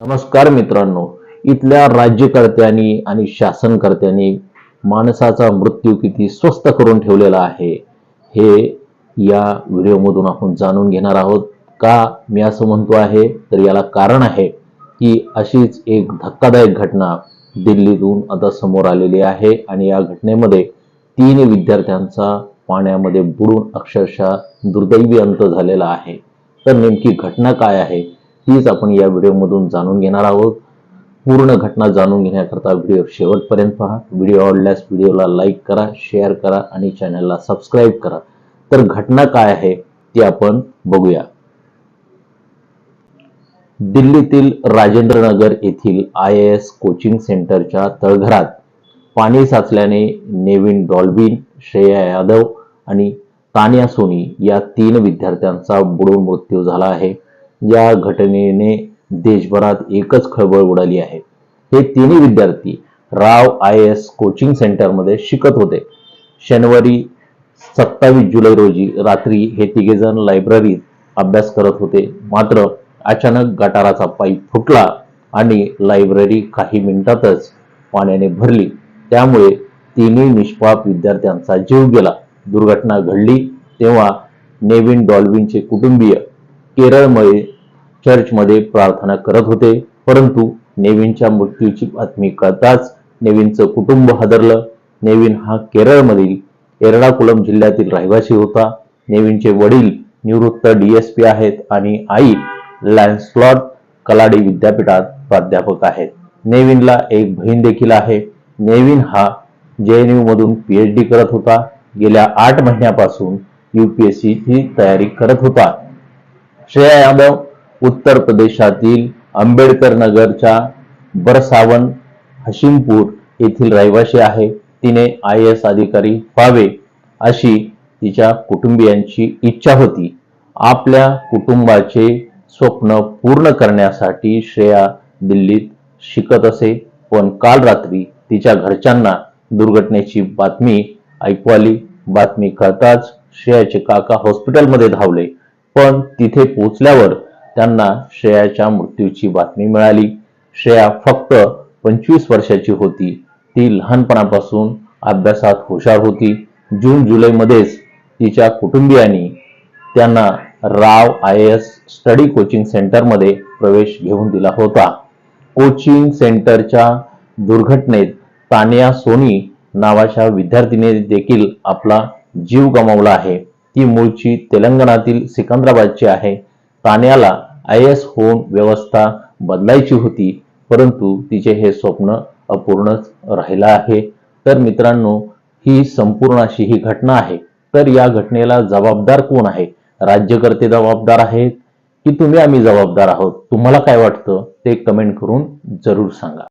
नमस्कार मित्रांनो, इथल्या राज्यकर्त्यांनी आणि शासनकर्त्यांनी माणसाचा मृत्यू किती स्वस्त करून ठेवलेला आहे हे या व्हिडिओमधून आपण जाणून घेणार आहोत. का मी असं म्हणतो आहे तर याला कारण आहे की अशीच एक धक्कादायक घटना दिल्लीतून आता समोर आलेली आहे आणि या घटनेमध्ये 3 विद्यार्थ्यांचा पाण्यामध्ये बुडून अक्षरशः दुर्दैवी अंत झालेला आहे. तर नेमकी घटना काय आहे तीच आपण या व्हिडिओमधून जाणून घेणार आहोत. पूर्ण घटना जाणून घेण्याकरता व्हिडिओ शेवटपर्यंत पहा. व्हिडिओ आवडल्यास व्हिडिओला लाईक करा, शेअर करा आणि चॅनलला सबस्क्राईब करा. तर घटना काय आहे ती आपण बघूया. दिल्लीतील राजेंद्रनगर येथील IAS कोचिंग सेंटरच्या तळघरात पाणी साचल्याने नेविन डॉल्बिन, श्रेया यादव आणि तान्या सोनी या 3 विद्यार्थ्यांचा बुडून मृत्यू झाला आहे. या घटनेने देशभरात एकच खळबळ उडाली आहे. हे 3 विद्यार्थी राव IAS कोचिंग सेंटरमध्ये शिकत होते. शनिवारी 27 जुलै रोजी रात्री हे तिघेजण लायब्ररीत अभ्यास करत होते. मात्र अचानक गटाराचा पाईप फुटला आणि लायब्ररी काही मिनिटातच पाण्याने भरली. त्यामुळे 3 निष्पाप विद्यार्थ्यांचा जीव गेला. दुर्घटना घडली तेव्हा नेविन डॉल्बिनचे कुटुंबीय केरळमध्ये चर्चमध्ये प्रार्थना करत होते. परंतु नेविनच्या मृत्यूची बातमी कळताच नेविनचं कुटुंब हादरलं. नेविन हा केरळमधील एर्णाकुलम जिल्ह्यातील रहिवासी होता. नेविनचे वडील निवृत्त DSP आहेत आणि आई लॅन्सलॉट कलाडी विद्यापीठात प्राध्यापक आहेत. नेविनला एक बहीण देखील आहे. नेविन हा JNU मधून PhD करत होता. गेल्या 8 महिन्यापासून UPSC ची तयारी करत होता. श्रेया यादव उत्तर प्रदेशातील आंबेडकर नगरच्या बरसावन हशिमपूर येथील रहिवासी आहे. तिने IAS अधिकारी व्हावे अशी तिच्या कुटुंबियांची इच्छा होती. आपल्या कुटुंबाचे स्वप्न पूर्ण करण्यासाठी श्रेया दिल्लीत शिकत असे. पण काल रात्री तिच्या घरच्यांना दुर्घटनेची बातमी ऐकू आली. बातमी कळताच श्रेयाचे काका हॉस्पिटलमध्ये धावले. पण तिथे पोहोचल्यावर त्यांना श्रेयाच्या मृत्यूची बातमी मिळाली. श्रेया फक्त 25 वर्षाची होती. ती लहानपणापासून अभ्यासात हुशार होती. जून-जुलैमध्येच तिच्या कुटुंबियांनी त्यांना राव IAS स्टडी कोचिंग सेंटरमध्ये प्रवेश घेऊन दिला होता. कोचिंग सेंटरच्या दुर्घटनेत तान्या सोनी नावाच्या विद्यार्थिनीने देखील आपला जीव गमावला आहे. ती मूळची तेलंगणातील सिकंदराबादची आहे. तान्याला IAS होऊन व्यवस्था बदलायची होती, परंतु तिचे हे स्वप्न अपूर्णच राहिलं आहे. तर मित्रांनो, ही संपूर्ण अशी ही घटना आहे. तर या घटनेला जबाबदार कोण आहे? राज्यकर्ते जबाबदार आहेत की तुम्ही आम्ही जबाबदार आहोत? तुम्हाला काय वाटतं ते कमेंट करून जरूर सांगा.